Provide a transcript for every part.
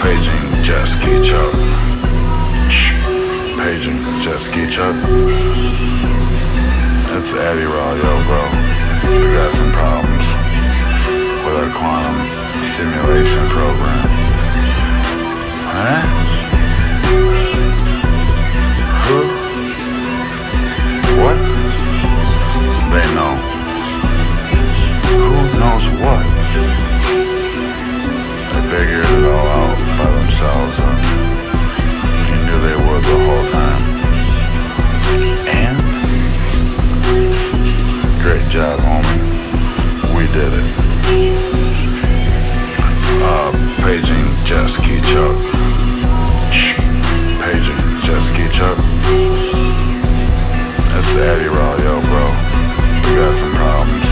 Paging jet ski truck. Paging jet ski truck. It's Addyraw, yo, bro. We got some problems with our quantum simulation program. Huh? Who? What? They know. Who knows what? They figured it all out by themselves and you knew they would the whole time. And? Great job, homie. We did it. Paging jet ski truck. Paging jet ski truck. That's the Addyraw, yo, bro. We got some problems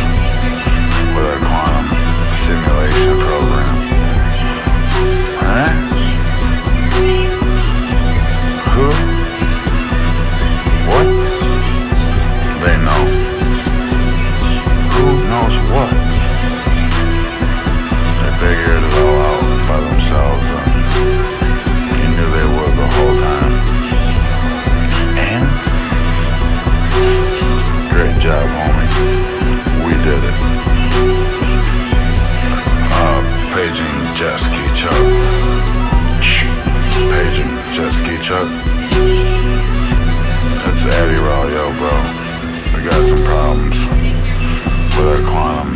with our quantum simulation program. Huh? Who? What? They know. Who knows what? They figured it all out by themselves and you knew they would the whole time. And? Great job, homie. We did it. Paging jet ski truck. Paging jet ski truck. That's Addyraw, yo, bro. We got some problems with our quantum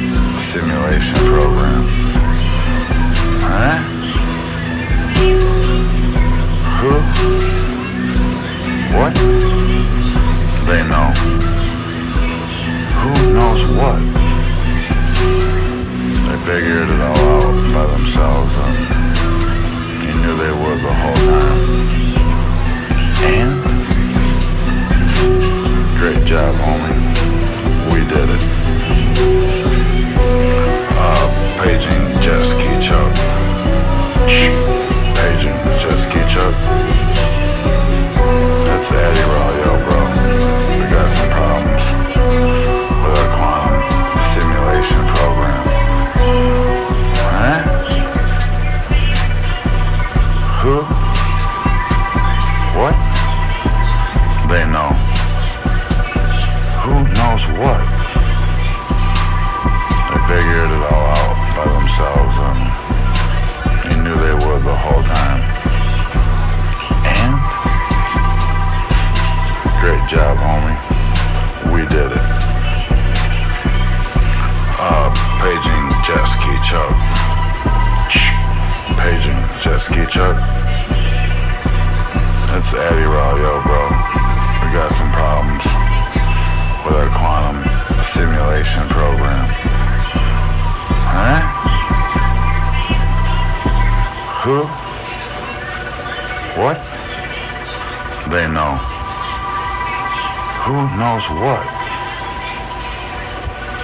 simulation program. Huh? Who? What? They know. Who knows what? They figured it all out by themselves and you knew they would the whole time. And? Great job, homie. We did it. Paging jet ski truck. Paging jet ski truck. That's Addyraw, yo, bro. We got some problems with our quantum simulation program. Huh? Who? What? They know. Who knows what? They figured it all out by themselves and you knew they would the whole time. And? Great job, homie. We did it. Paging jet ski truck. Paging jet ski truck. That's Addyraw, yo, bro. We got some problems with our quantum simulation program. Huh? Who? What? They know. Who knows what?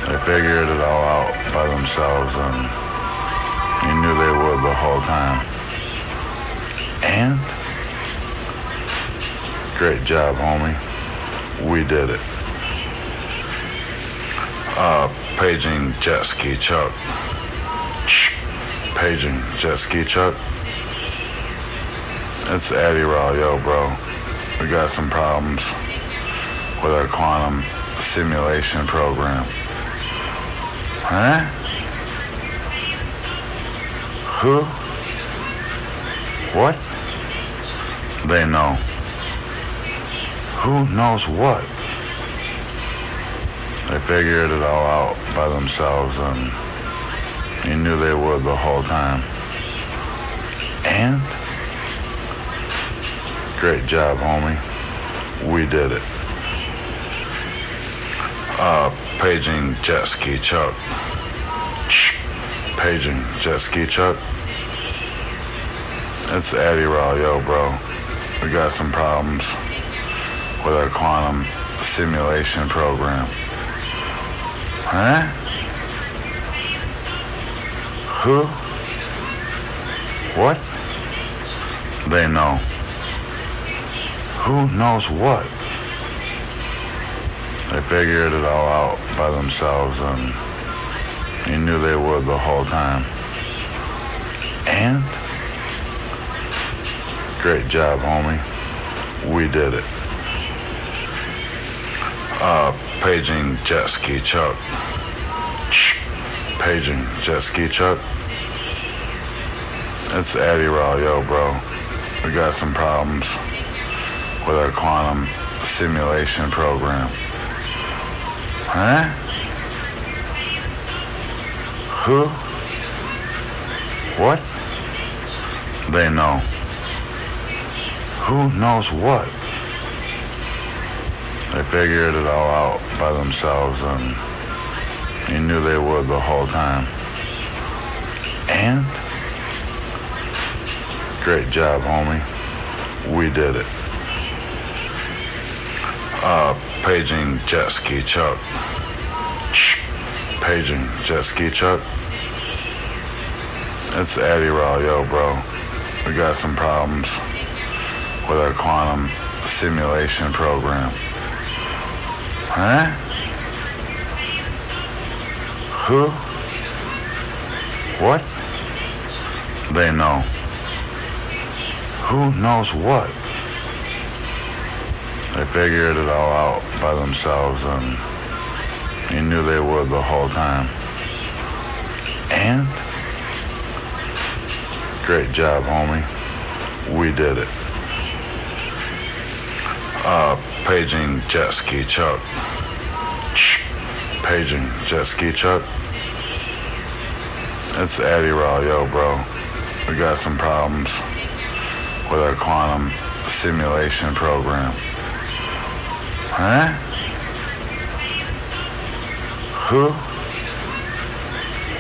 They figured it all out by themselves and you knew they would the whole time. And? Great job, homie. We did it. Paging jet ski truck. Paging jet ski truck. It's Addyraw, yo, bro. We got some problems with our quantum simulation program. Huh? Who? What? They know. Who knows what? They figured it all out by themselves and you knew they would the whole time. And? Great job, homie. We did it. Paging jet ski truck. Paging jet ski truck. It's Addyraw, yo, bro. We got some problems with our quantum simulation program. Huh? Who? What? They know. Who knows what? They figured it all out by themselves and you knew they would the whole time. And Great job, homie. We did it. Paging jet ski Chuck. Paging jet ski Chuck. It's Addyraw, yo, bro. We got some problems with our quantum simulation program. Huh? Who? What? They know. Who knows what? They figured it all out by themselves, and you knew they would the whole time. And? Great job, homie. We did it. Paging jet ski Chuck. Paging jet ski Chuck. It's Addyraw, yo, bro. We got some problems with our quantum simulation program. Huh? Who? What? They know. Who knows what? They figured it all out by themselves, and you knew they would the whole time. And? Great job, homie. We did it. Paging jet ski Chuck. Paging jet ski Chuck. It's Addyraw, yo, bro. We got some problems with our quantum simulation program. Huh? Who?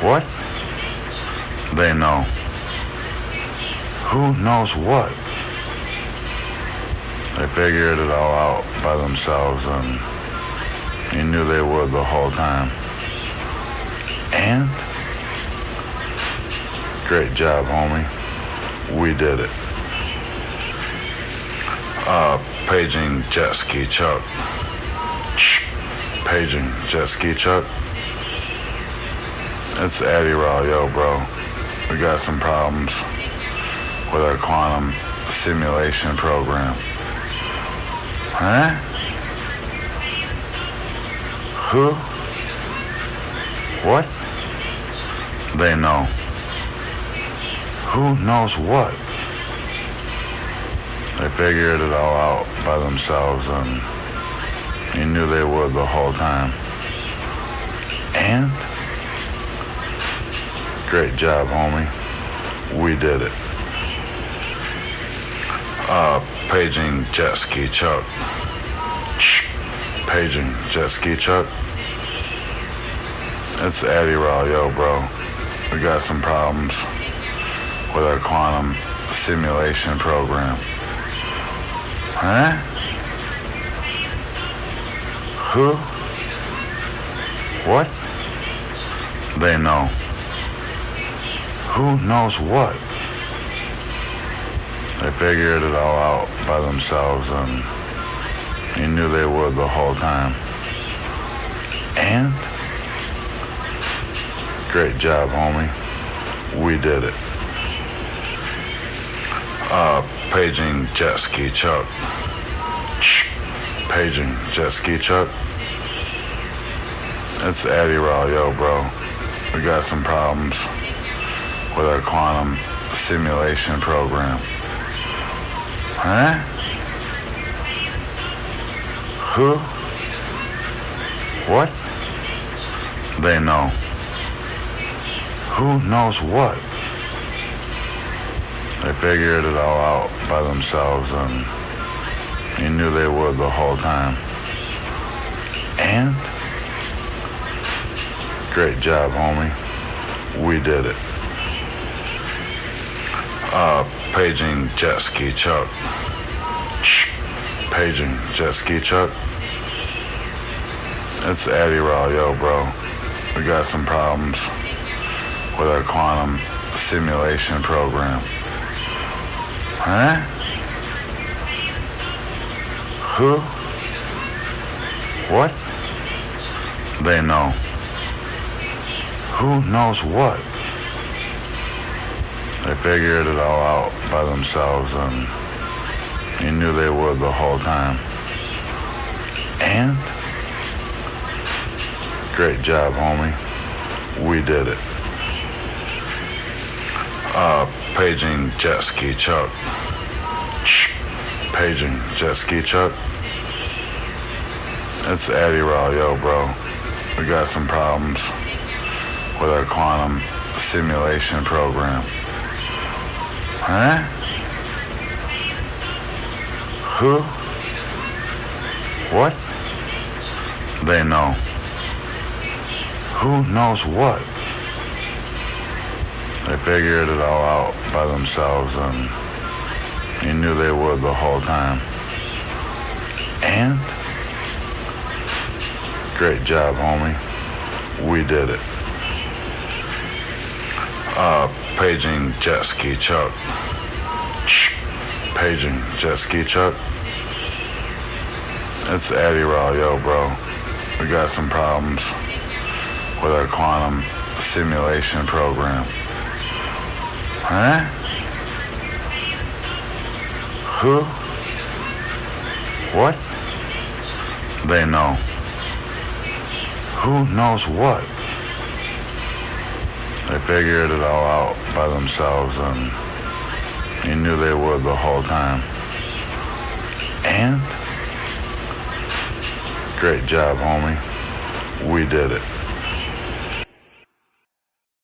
What? They know. Who knows what? They figured it all out by themselves, and you knew they would the whole time. And? Great job, homie. We did it. Paging jet ski Chuck. Paging jet ski Chuck. It's Addyraw, yo, bro. We got some problems with our quantum simulation program. Huh? Who? What? They know. Who knows what? They figured it all out by themselves, and you knew they would the whole time. And? Great job, homie. We did it. Paging jet ski Chuck. Paging jet ski Chuck. It's Addyraw, yo, bro. We got some problems with our quantum simulation program. Huh? Who? What? They know. Who knows what? They figured it all out by themselves, and you knew they would the whole time. And? Great job, homie. We did it. Paging jet ski Chuck. Paging jet ski Chuck. It's Addyraw, yo, bro. We got some problems with our quantum simulation program. Huh? Who? What? They know. Who knows what? They figured it all out by themselves, and you knew they would the whole time. And? Great job, homie. We did it. Paging jet ski Chuck. Paging jet ski Chuck. It's Addyraw, yo, bro. We got some problems with our quantum simulation program. Huh? Who? What? They know. Who knows what? They figured it all out by themselves, and You knew they would the whole time. And? Great job, homie. We did it. Paging jet ski Chuck. Paging jet ski Chuck. It's Addyraw, yo, bro. We got some problems with our quantum simulation program. Huh? Who? What? They know. Who knows what? They figured it all out by themselves, and you knew they would the whole time. And? Great job, homie. We did it. Paging jet ski Chuck. Paging jet ski Chuck. It's Addyraw, yo, bro. We got some problems with our quantum simulation program. Huh? Who? What? They know. Who knows what? They figured it all out by themselves, and you knew they would the whole time. And? Great job, homie. We did it.